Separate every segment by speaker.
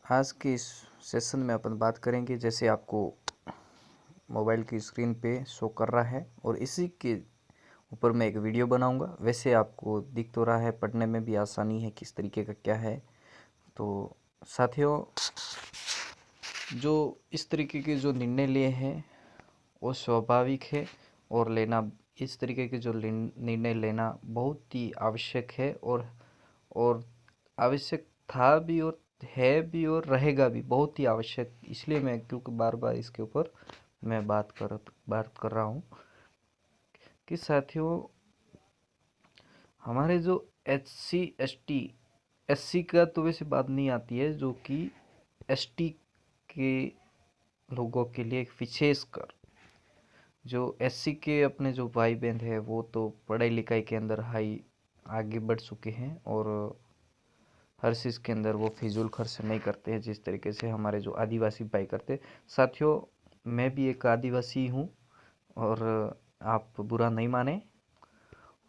Speaker 1: आज के इस सेशन में अपन बात करेंगे, जैसे आपको मोबाइल की स्क्रीन पे शो कर रहा है और इसी के ऊपर मैं एक वीडियो बनाऊंगा। वैसे आपको दिख तो रहा है, पढ़ने में भी आसानी है किस तरीके का क्या है। तो साथियों, जो इस तरीके के जो निर्णय लिए हैं वो स्वाभाविक है और लेना इस तरीके के जो निर्णय लेना बहुत ही आवश्यक है और आवश्यक था भी और है भी और रहेगा भी बहुत ही आवश्यक। इसलिए मैं क्योंकि बार बार इसके ऊपर मैं बात कर रहा हूँ कि साथियों, हमारे जो एससी का तो वैसे बात नहीं आती है, जो कि एसटी के लोगों के लिए विशेषकर जो एससी के अपने जो भाई बहन है वो तो पढ़ाई लिखाई के अंदर आगे बढ़ चुके हैं और हर चीज़ के अंदर वो फिजूल खर्च नहीं करते हैं जिस तरीके से हमारे जो आदिवासी भाई करते। साथियों, मैं भी एक आदिवासी हूँ और आप बुरा नहीं माने।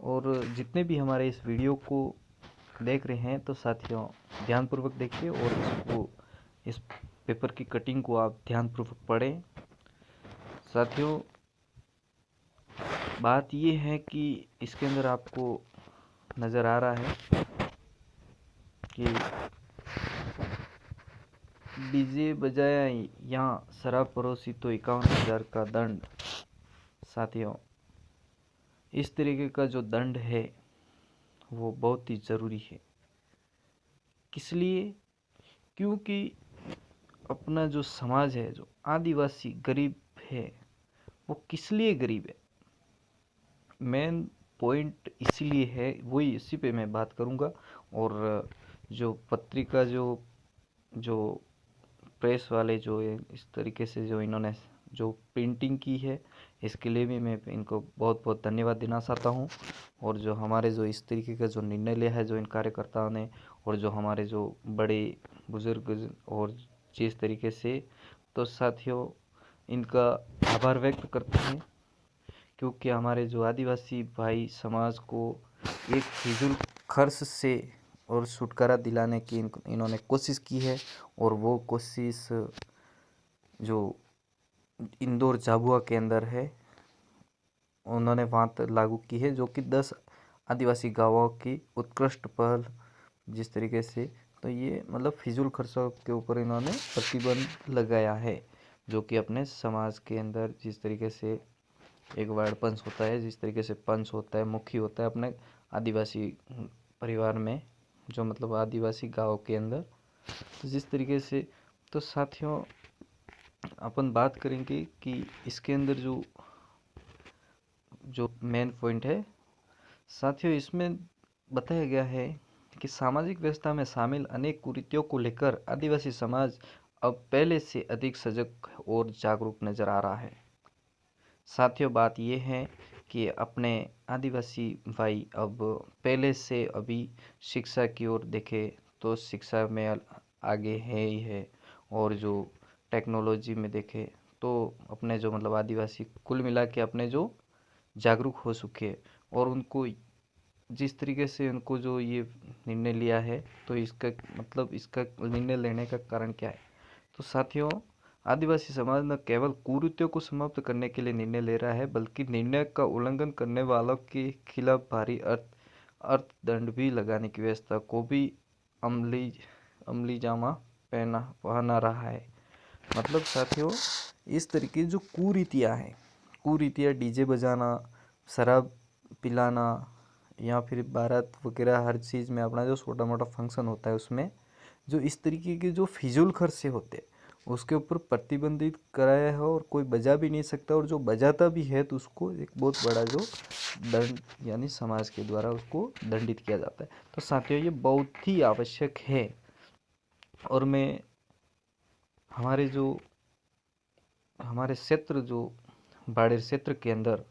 Speaker 1: और जितने भी हमारे इस वीडियो को देख रहे हैं तो साथियों, ध्यानपूर्वक देखिए और इस पेपर की कटिंग को आप ध्यानपूर्वक पढ़ें। साथियों, बात ये है कि इसके अंदर आपको नज़र आ रहा है कि डीजे बजाया यहाँ शराब परोसी तो 51,000 का दंड। साथियों, इस तरीके का जो दंड है वो बहुत ही ज़रूरी है। किस लिए? क्योंकि अपना जो समाज है, जो आदिवासी गरीब है, वो किस लिए गरीब है, मेन पॉइंट इसीलिए है, वही इसी पे मैं बात करूँगा। और जो पत्रिका जो जो प्रेस वाले जो इस तरीके से जो इन्होंने जो प्रिंटिंग की है, इसके लिए भी मैं इनको बहुत बहुत धन्यवाद देना चाहता हूँ। और जो हमारे जो इस तरीके का जो निर्णय लिया है जो इन कार्यकर्ताओं ने, और जो हमारे जो बड़े बुजुर्ग और जिस तरीके से, तो साथियों इनका आभार व्यक्त करते हैं। क्योंकि हमारे जो आदिवासी भाई समाज को एक फिजूल खर्च से और छुटकारा दिलाने की इन्होंने कोशिश की है। और वो कोशिश जो इंदौर झाबुआ के अंदर है, उन्होंने वहाँ तक लागू की है, जो कि 10 आदिवासी गांवों की उत्कृष्ट पहल जिस तरीके से, तो ये मतलब फिजूल खर्चों के ऊपर इन्होंने प्रतिबंध लगाया है। जो कि अपने समाज के अंदर जिस तरीके से एक वार्ड पंच होता है, जिस तरीके से पंच होता है, मुखी होता है अपने आदिवासी परिवार में, जो मतलब आदिवासी गांव के अंदर, तो जिस तरीके से, तो साथियों अपन बात करेंगे कि इसके अंदर जो जो मेन पॉइंट है साथियों, इसमें बताया गया है कि सामाजिक व्यवस्था में शामिल अनेक कुरीतियों को लेकर आदिवासी समाज अब पहले से अधिक सजग और जागरूक नजर आ रहा है। साथियों, बात यह है कि अपने आदिवासी भाई अब पहले से अभी शिक्षा की ओर देखें तो शिक्षा में आगे है ही है। और जो टेक्नोलॉजी में देखें तो अपने जो मतलब आदिवासी कुल मिला के अपने जो जागरूक हो चुके हैं। और उनको जिस तरीके से उनको जो ये निर्णय लिया है, तो इसका मतलब इसका निर्णय लेने का कारण क्या है? तो साथियों, आदिवासी समाज न केवल कुरीतियों को समाप्त करने के लिए निर्णय ले रहा है, बल्कि निर्णय का उल्लंघन करने वालों के खिलाफ भारी अर्थदंड भी लगाने की व्यवस्था को भी अमली जामा पहना रहा है। मतलब साथियों, इस तरीके जो कुरीतियाँ डीजे बजाना, शराब पिलाना, या फिर बारात वगैरह हर चीज़ में अपना जो छोटा मोटा फंक्शन होता है उसमें जो इस तरीके के जो फिजूल खर्चे होते हैं उसके ऊपर प्रतिबंधित कराया है। और कोई बजा भी नहीं सकता, और जो बजाता भी है तो उसको एक बहुत बड़ा जो दंड यानी समाज के द्वारा उसको दंडित किया जाता है। तो साथियों, ये बहुत ही आवश्यक है। और मैं हमारे क्षेत्र जो बाड़ेर क्षेत्र के अंदर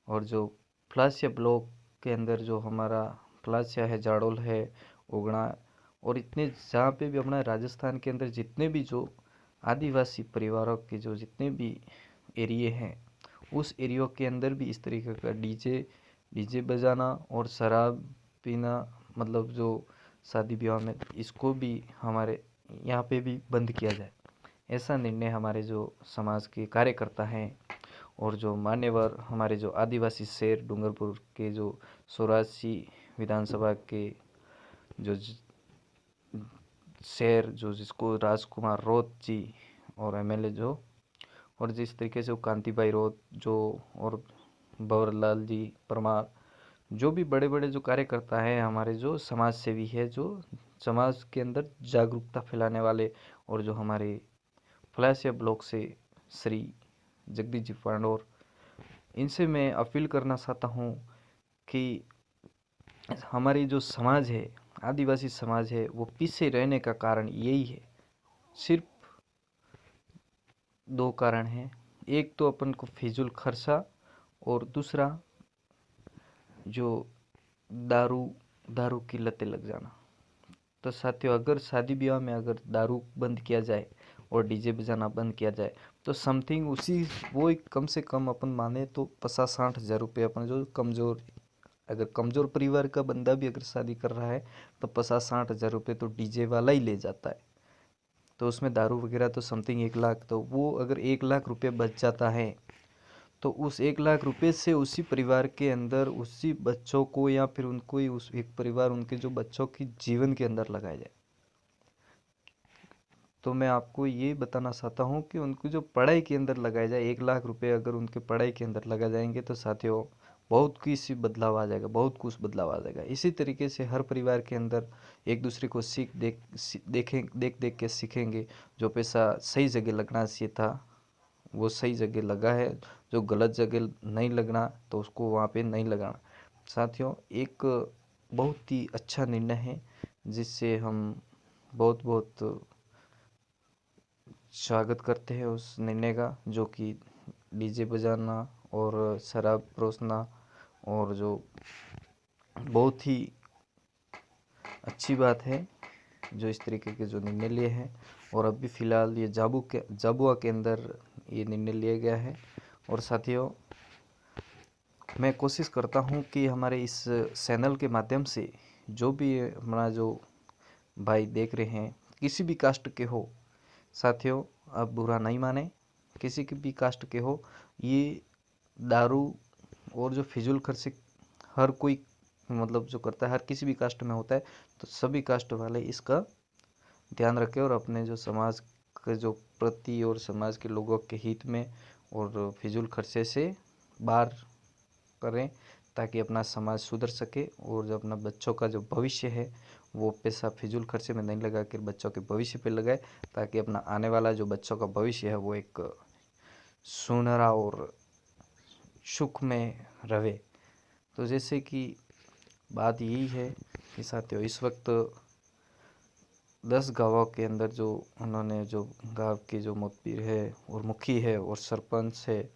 Speaker 1: और जो फ्लासिया ब्लॉक के अंदर जो हमारा फ्लासिया है, जाडोल है, उगना, और इतने जहाँ पे भी अपना राजस्थान के अंदर जितने भी जो आदिवासी परिवारों के जो जितने भी एरिए हैं, उस एरियो के अंदर भी इस तरीके का डीजे बजाना और शराब पीना, मतलब जो शादी ब्याह में, इसको भी हमारे यहाँ पे भी बंद किया जाए। ऐसा निर्णय हमारे जो समाज के कार्यकर्ता हैं और जो मान्यवर हमारे जो आदिवासी शेर डूंगरपुर के जो 84 विधानसभा के जो शेर जो जिसको राजकुमार रोत जी और एमएलए जो और जिस तरीके से वो कांतिभाई रोत जो और भंवरलाल जी परमार जो भी बड़े बड़े जो कार्यकर्ता हैं हमारे जो समाज सेवी है जो समाज के अंदर जागरूकता फैलाने वाले और जो हमारे फलासिया ब्लॉक से श्री जगदीश जी पांडोर, इनसे मैं अपील करना चाहता हूँ कि हमारी जो समाज है आदिवासी समाज है वो पीछे रहने का कारण यही है। सिर्फ दो कारण हैं, एक तो अपन को फिजूल खर्चा और दूसरा जो दारू की लतें लग जाना। तो साथियों, अगर शादी ब्याह में अगर दारू बंद किया जाए और डीजे बजाना बंद किया जाए तो समथिंग उसी वो कम से कम अपन माने तो 50-60 हज़ार रुपये अपन जो अगर कमज़ोर परिवार का बंदा भी अगर शादी कर रहा है तो 50-60 हज़ार रुपये तो डीजे वाला ही ले जाता है। तो उसमें दारू वगैरह तो समथिंग 1 लाख, तो वो अगर 1 लाख रुपये बच जाता है तो उस 1 लाख रुपये से उसी परिवार के अंदर उसी बच्चों को या फिर उनको ही उस एक परिवार उनके जो बच्चों की जीवन के अंदर लगाया जाए। तो मैं आपको ये बताना चाहता हूँ कि उनको जो पढ़ाई के अंदर लगाया जाए, 1 लाख रुपये अगर उनके पढ़ाई के अंदर लगा जाएंगे तो साथियों बहुत कुछ बदलाव आ जाएगा, बहुत कुछ बदलाव आ जाएगा। इसी तरीके से हर परिवार के अंदर एक दूसरे को देख के सीखेंगे। जो पैसा सही जगह लगना चाहिए था वो सही जगह लगा है, जो गलत जगह नहीं लगना तो उसको वहाँ पे नहीं लगाना। साथियों, एक बहुत ही अच्छा निर्णय है जिससे हम बहुत बहुत स्वागत करते हैं उस निर्णय का, जो कि डीजे बजाना और शराब परोसना और जो बहुत ही अच्छी बात है जो इस तरीके के जो निर्णय लिए हैं। और अभी फ़िलहाल ये झाबुआ के अंदर ये निर्णय लिया गया है। और साथियों, मैं कोशिश करता हूँ कि हमारे इस चैनल के माध्यम से जो भी हमारा जो भाई देख रहे हैं किसी भी कास्ट के हो, साथियों आप बुरा नहीं माने, किसी की भी कास्ट के हो, ये दारू और जो फिजूल खर्चे हर कोई मतलब जो करता है हर किसी भी कास्ट में होता है, तो सभी कास्ट वाले इसका ध्यान रखें और अपने जो समाज के जो प्रति और समाज के लोगों के हित में और फिजूल खर्चे से बाहर करें ताकि अपना समाज सुधर सके और जो अपना बच्चों का जो भविष्य है वो पैसा फिजूल खर्चे में नहीं लगा कर बच्चों के भविष्य पे लगाए, ताकि अपना आने वाला जो बच्चों का भविष्य है वो एक सुनहरा और सुख में रहे। तो जैसे कि बात यही है कि साथियों इस वक्त 10 गाँवों के अंदर जो उन्होंने जो गाँव के जो मुखबिर है और मुखी है और सरपंच है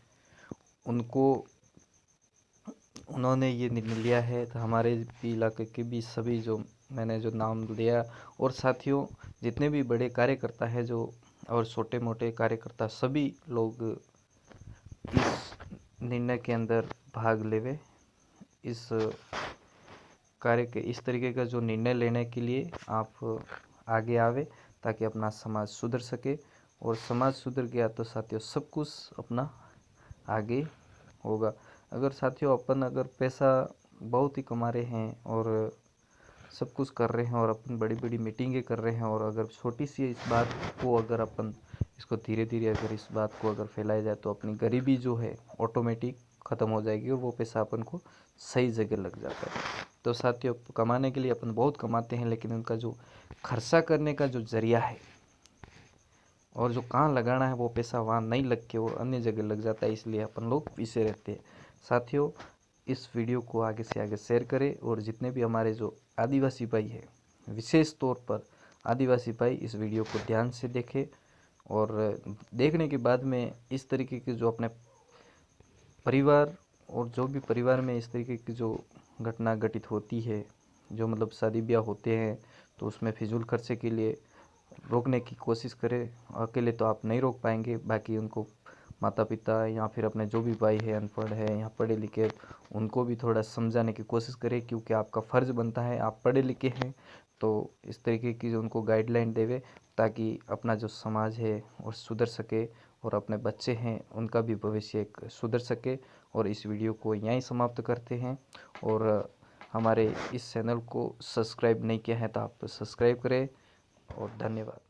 Speaker 1: उन्होंने ये निर्णय लिया है। तो हमारे भी इलाके के भी सभी जो मैंने जो नाम लिया और साथियों जितने भी बड़े कार्यकर्ता है जो और छोटे मोटे कार्यकर्ता सभी लोग इस निर्णय के अंदर भाग लेवे। इस कार्य के इस तरीके का जो निर्णय लेने के लिए आप आगे आवे ताकि अपना समाज सुधर सके। और समाज सुधर गया तो साथियों सब कुछ अपना आगे होगा। अगर साथियों अपन अगर पैसा बहुत ही कमा रहे हैं और सब कुछ कर रहे हैं और अपन बड़ी बड़ी मीटिंगें कर रहे हैं और अगर छोटी सी इस बात को अगर अपन इसको धीरे धीरे अगर इस बात को अगर फैलाया जाए तो अपनी गरीबी जो है ऑटोमेटिक ख़त्म हो जाएगी और वो पैसा अपन को सही जगह लग जाता है। तो साथियों कमाने के लिए अपन बहुत कमाते हैं लेकिन उनका जो खर्चा करने का जो जरिया है और जो कहाँ लगाना है वो पैसा वहाँ नहीं लग के और अन्य जगह लग जाता है, इसलिए अपन लोग पीछे रहते हैं। साथियों इस वीडियो को आगे से आगे शेयर करें और जितने भी हमारे जो आदिवासी भाई है विशेष तौर पर आदिवासी भाई इस वीडियो को ध्यान से देखें और देखने के बाद में इस तरीके के जो अपने परिवार और जो भी परिवार में इस तरीके की जो घटना घटित होती है जो मतलब शादी ब्याह होते हैं तो उसमें फिजूल खर्चे के लिए रोकने की कोशिश करें। अकेले तो आप नहीं रोक पाएंगे, बाकी उनको माता पिता या फिर अपने जो भी भाई है अनपढ़ है या पढ़े लिखे उनको भी थोड़ा समझाने की कोशिश करें, क्योंकि आपका फ़र्ज़ बनता है, आप पढ़े लिखे हैं तो इस तरीके की जो उनको गाइडलाइन देवे ताकि अपना जो समाज है वो सुधर सके और अपने बच्चे हैं उनका भी भविष्य एक सुधर सके। और इस वीडियो को यहीं समाप्त करते हैं। और हमारे इस चैनल को सब्सक्राइब नहीं किया है तो आप सब्सक्राइब करें और धन्यवाद।